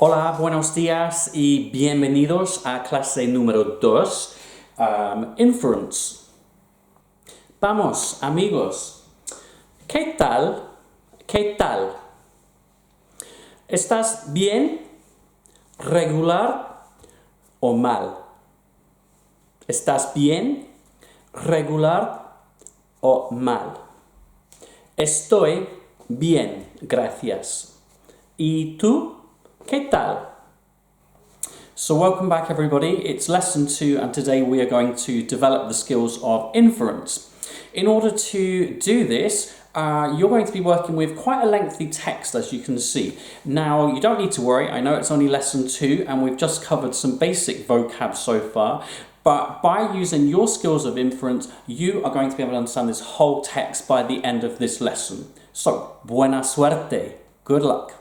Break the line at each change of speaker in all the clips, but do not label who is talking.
Hola, buenos días y bienvenidos a clase número 2, Inference. Vamos, amigos. ¿Qué tal? ¿Qué tal? ¿Estás bien, regular o mal? ¿Estás bien, regular o mal? Estoy bien, gracias. ¿Y tú? ¿Qué tal? So welcome back everybody, it's lesson 2 and today we are going to develop the skills of inference. In order to do this, you're going to be working with quite a lengthy text as you can see. Now you don't need to worry, I know it's only lesson 2 and we've just covered some basic vocab so far, but by using your skills of inference, you are going to be able to understand this whole text by the end of this lesson. So, buena suerte, good luck.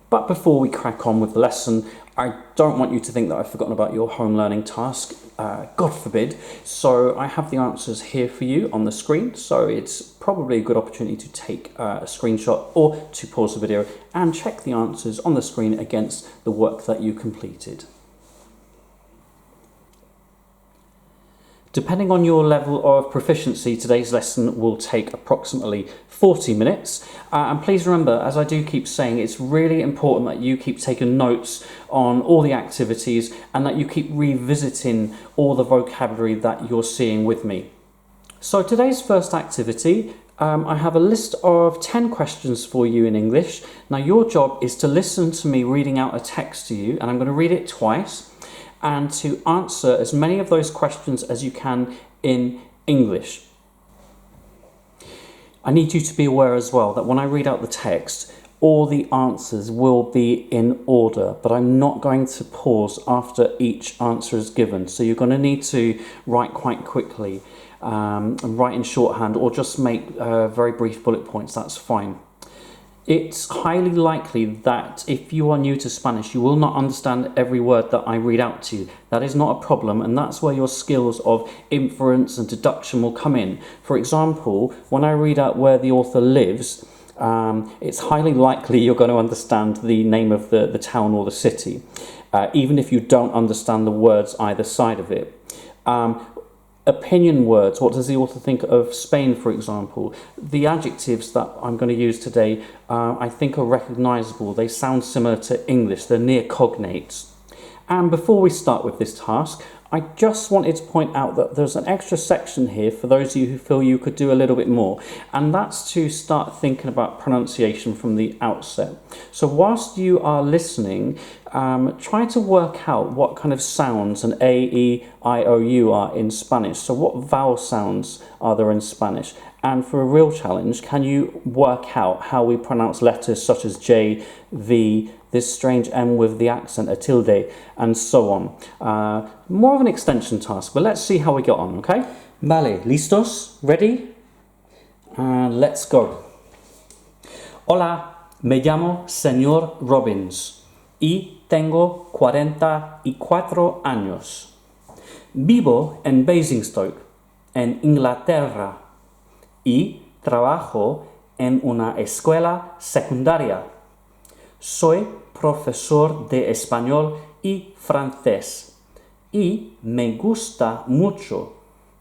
But before we crack on with the lesson, I don't want you to think that I've forgotten about your home learning task, God forbid. So I have the answers here for you on the screen, so it's probably a good opportunity to take a screenshot or to pause the video and check the answers on the screen against the work that you completed. Depending on your level of proficiency, today's lesson will take approximately 40 minutes. And please remember, as I do keep saying, it's really important that you keep taking notes on all the activities and that you keep revisiting all the vocabulary that you're seeing with me. So today's first activity, I have a list of 10 questions for you in English. Now your job is to listen to me reading out a text to you, and I'm going to read it twice, and to answer as many of those questions as you can in English. I need you to be aware as well that when I read out the text, all the answers will be in order, but I'm not going to pause after each answer is given. So you're going to need to write quite quickly, and write in shorthand, or just make very brief bullet points, that's fine. It's highly likely that if you are new to Spanish, you will not understand every word that I read out to you. That is not a problem, and that's where your skills of inference and deduction will come in. For example, when I read out where the author lives, it's highly likely you're going to understand the name of the town or the city, even if you don't understand the words either side of it. Opinion words, what does the author think of Spain, for example? The adjectives that I'm going to use today, I think are recognisable. They sound similar to English, they're near cognates. And before we start with this task, I just wanted to point out that there's an extra section here for those of you who feel you could do a little bit more, and that's to start thinking about pronunciation from the outset. So whilst you are listening, try to work out what kind of sounds an A, E, I, O, U are in Spanish. So what vowel sounds are there in Spanish? And for a real challenge, can you work out how we pronounce letters such as J, V, this strange M with the accent, a tilde, and so on. More of an extension task, but let's see how we get on, okay? Vale, ¿listos? Ready? Let's go. Hola, me llamo Señor Robbins y tengo 44 años. Vivo en Basingstoke, en Inglaterra, y trabajo en una escuela secundaria. Soy profesor de español y francés y me gusta mucho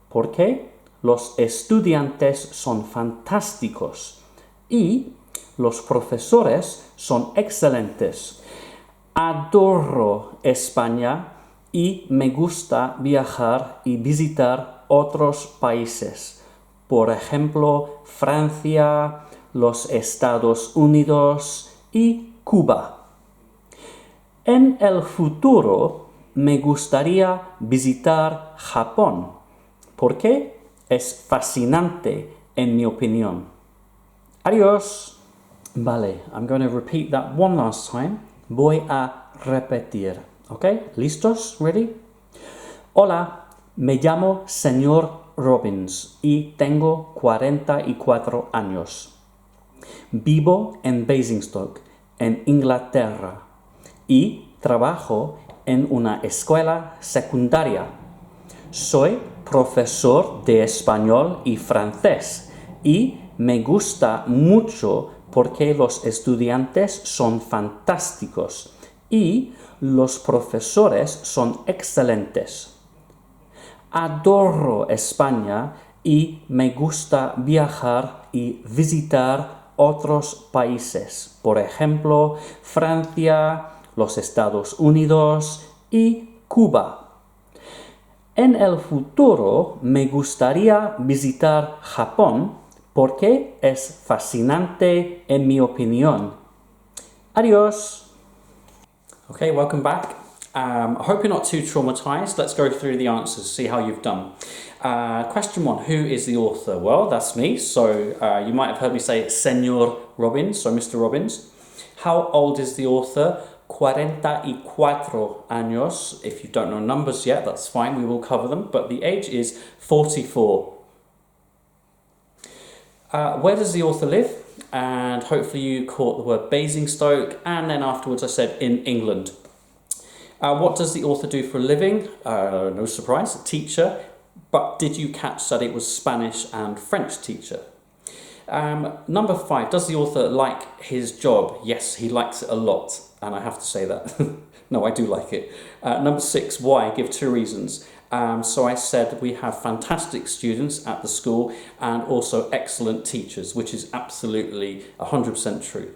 porque los estudiantes son fantásticos y los profesores son excelentes. Adoro España y me gusta viajar y visitar otros países. Por ejemplo, Francia, los Estados Unidos y Cuba. En el futuro me gustaría visitar Japón, porque es fascinante en mi opinión. Adiós. Vale, I'm going to repeat that one last time. Voy a repetir. Okay, ¿listos? Ready? Hola, me llamo Señor Robbins y tengo 44 años. Vivo en Basingstoke, en Inglaterra, y trabajo en una escuela secundaria. Soy profesor de español y francés y me gusta mucho porque los estudiantes son fantásticos Y los profesores son excelentes. Adoro España y me gusta viajar y visitar otros países. Por ejemplo, Francia, los Estados Unidos y Cuba. En el futuro me gustaría visitar Japón porque es fascinante en mi opinión. Adios! Okay, welcome back. I hope you're not too traumatized. Let's go through the answers, see how you've done. Question 1, who is the author? Well, that's me, so you might have heard me say Señor Robbins, so Mr. Robbins. How old is the author? 44 años. If you don't know numbers yet, that's fine, we will cover them, but the age is 44. Where does the author live? And hopefully you caught the word Basingstoke, and then afterwards I said in England. What does the author do for a living? No surprise, a teacher. But did you catch that it was Spanish and French teacher? Number 5, does the author like his job? Yes, he likes it a lot, and I have to say that. No, I do like it. Number 6, why? Give 2 reasons. So I said we have fantastic students at the school and also excellent teachers, which is absolutely 100% true.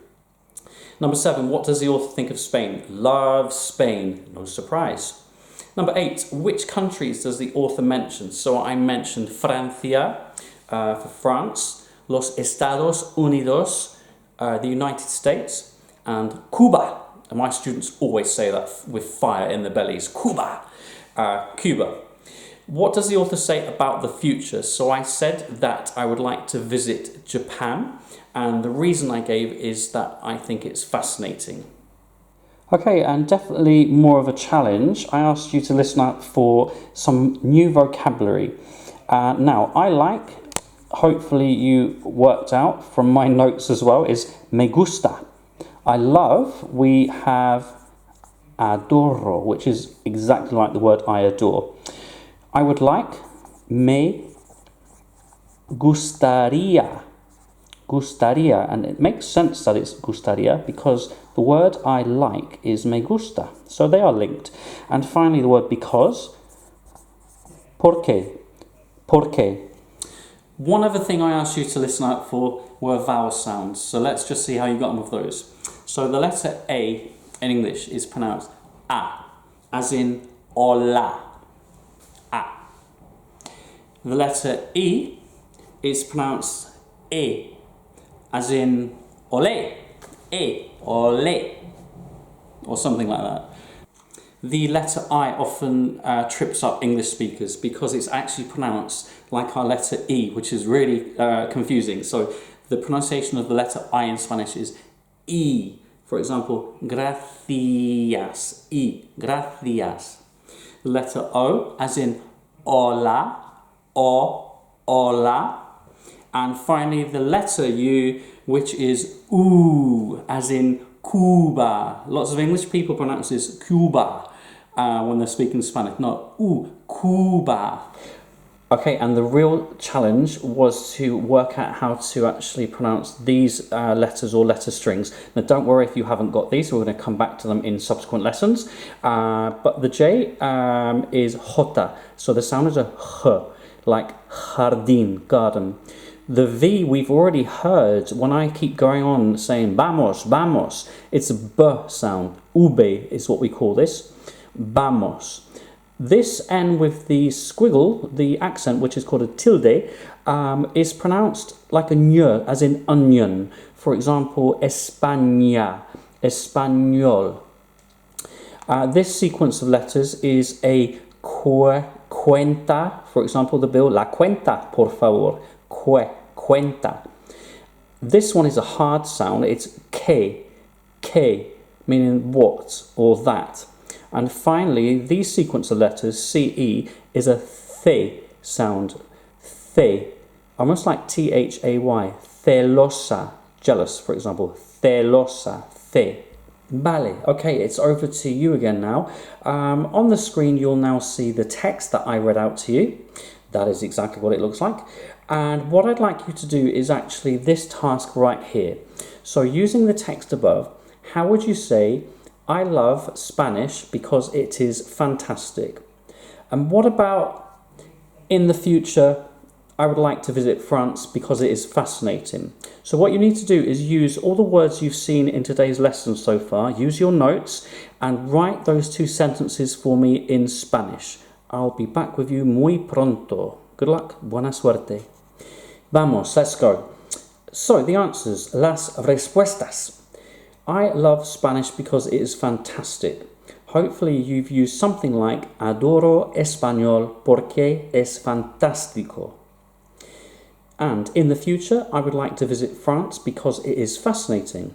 Number 7, what does the author think of Spain? Loves Spain, no surprise. Number 8, which countries does the author mention? So I mentioned Francia for France, Los Estados Unidos, the United States, and Cuba. And my students always say that with fire in their bellies, Cuba, Cuba. What does the author say about the future? So I said that I would like to visit Japan, and the reason I gave is that I think it's fascinating. Okay, and definitely more of a challenge. I asked you to listen out for some new vocabulary. Now, I like, hopefully you worked out from my notes as well, is me gusta. I love, we have adoro, which is exactly like the word I adore. I would like, me gustaría. Gustaría, and it makes sense that it's gustaría because the word I like is me gusta, so they are linked. And finally the word because, por qué, por qué. One other thing I asked you to listen out for were vowel sounds, so let's just see how you got on with those. So the letter A in English is pronounced A, as in hola, A. The letter E is pronounced E, as in ole, ole, or something like that. The letter I often trips up English speakers because it's actually pronounced like our letter E, which is really confusing. So the pronunciation of the letter I in Spanish is E. For example, gracias, Y, gracias. The letter O, as in hola, o, hola. And finally, the letter U, which is U, as in Cuba. Lots of English people pronounce this Cuba when they're speaking Spanish. No, U, Cuba. Okay, and the real challenge was to work out how to actually pronounce these letters or letter strings. Now, don't worry if you haven't got these. We're going to come back to them in subsequent lessons. But the J is J, so the sound is a H, like jardín, garden. The V we've already heard when I keep going on saying vamos, vamos. It's a B sound. Ube is what we call this. Vamos. This N with the squiggle, the accent, which is called a tilde, is pronounced like a ñ, as in onion. For example, España, español. This sequence of letters is a cuenta. For example, the bill, la cuenta, por favor. Cuenta. This one is a hard sound. It's que, meaning what or that. And finally, these sequence of letters, CE, is a the sound. The, almost like THAY. Celosa, jealous, for example. Celosa, the. Vale, okay, it's over to you again now. On the screen, you'll now see the text that I read out to you. That is exactly what it looks like. And what I'd like you to do is actually this task right here. So using the text above, how would you say I love Spanish because it is fantastic. And what about in the future? I would like to visit France because it is fascinating. So what you need to do is use all the words you've seen in today's lesson so far, use your notes and write those two sentences for me in Spanish. I'll be back with you muy pronto. Good luck, buena suerte. Vamos, let's go. So the answers, las respuestas. I love Spanish because it is fantastic. Hopefully you've used something like adoro español porque es fantástico. And in the future, I would like to visit France because it is fascinating.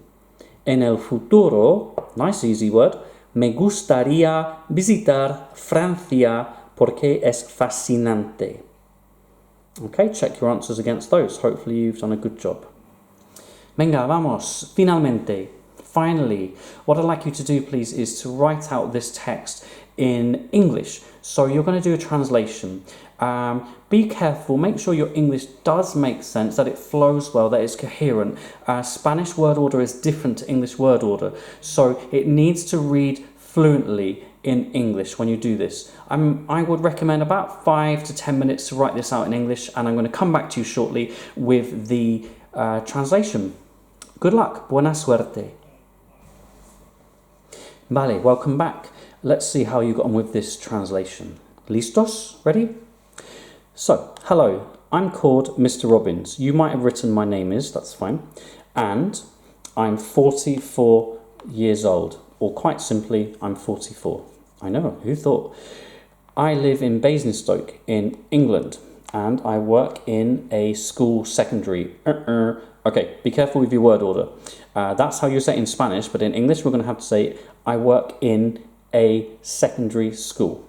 En el futuro, nice easy word, me gustaría visitar Francia porque es fascinante. Okay, check your answers against those. Hopefully you've done a good job. Venga, vamos, finalmente. Finally, what I'd like you to do, please, is to write out this text in English. So you're going to do a translation. Be careful, make sure your English does make sense, that it flows well, that it's coherent. Spanish word order is different to English word order, so it needs to read fluently in English when you do this. I would recommend about 5 to 10 minutes to write this out in English, and I'm going to come back to you shortly with the translation. Good luck, buena suerte. Vale, welcome back. Let's see how you got on with this translation. Listos? Ready? So, hello, I'm called Mr. Robbins. You might have written my name is, that's fine. And I'm 44 years old, or quite simply, I'm 44. I know, who thought? I live in Basingstoke in England, and I work in a school secondary. Okay, be careful with your word order. That's how you say it in Spanish, but in English we're going to have to say, I work in a secondary school.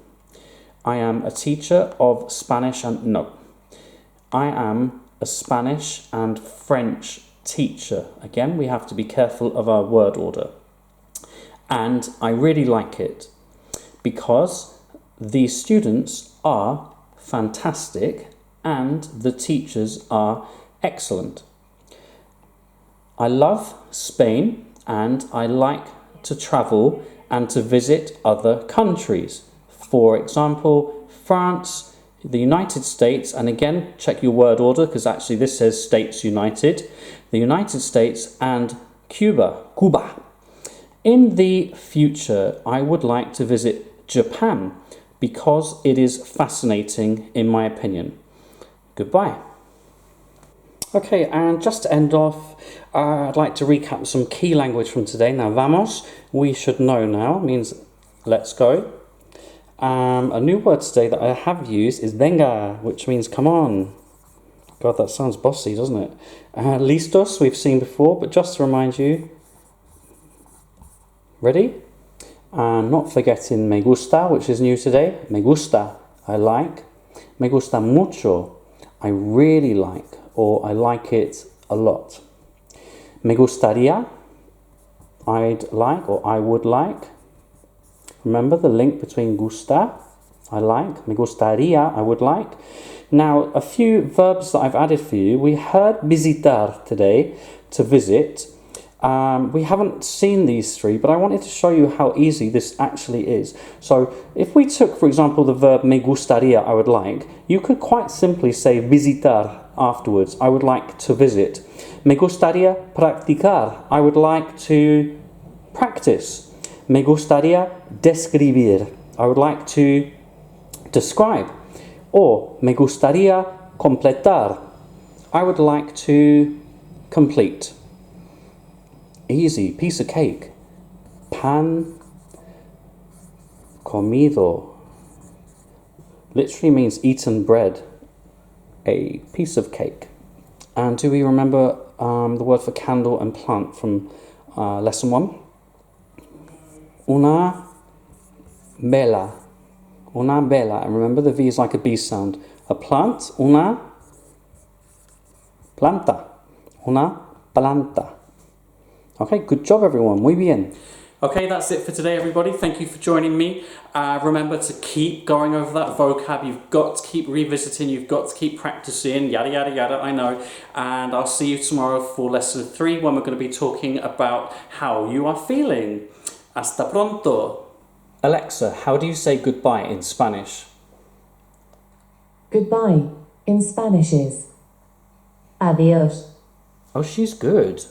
I am a teacher of Spanish and... No. I am a Spanish and French teacher. Again, we have to be careful of our word order. And I really like it because the students are fantastic and the teachers are excellent. I love Spain and I like to travel and to visit other countries. For example, France, the United States, and again, check your word order because actually this says States United, the United States and Cuba. In the future, I would like to visit Japan because it is fascinating in my opinion. Goodbye. Okay, and just to end off, I'd like to recap some key language from today. Now, vamos, we should know now, means let's go. A new word today that I have used is venga, which means come on. God, that sounds bossy, doesn't it? Listos, we've seen before, but just to remind you, ready? And not forgetting me gusta, which is new today. Me gusta, I like. Me gusta mucho, I really like, or I like it a lot. Me gustaría, I'd like, or I would like. Remember the link between gusta, I like, me gustaría, I would like. Now, a few verbs that I've added for you. We heard visitar today, to visit. We haven't seen these three, but I wanted to show you how easy this actually is. So if we took, for example, the verb me gustaría, I would like, you could quite simply say visitar afterwards. I would like to visit. Me gustaría practicar. I would like to practice. Me gustaría describir. I would like to describe. Or me gustaría completar. I would like to complete. Easy, piece of cake. Pan comido literally means eaten bread, a piece of cake. And do we remember the word for candle and plant from lesson 1? Una vela. Una vela. And remember the V is like a B sound. A plant, una planta. Una planta. Okay, good job everyone, muy bien. Okay, that's it for today everybody. Thank you for joining me. Remember to keep going over that vocab. You've got to keep revisiting, you've got to keep practicing, yada yada yada, I know. And I'll see you tomorrow for lesson 3 when we're going to be talking about how you are feeling. Hasta pronto. Alexa, how do you say goodbye in Spanish?
Goodbye in Spanish is adiós.
Oh, she's good.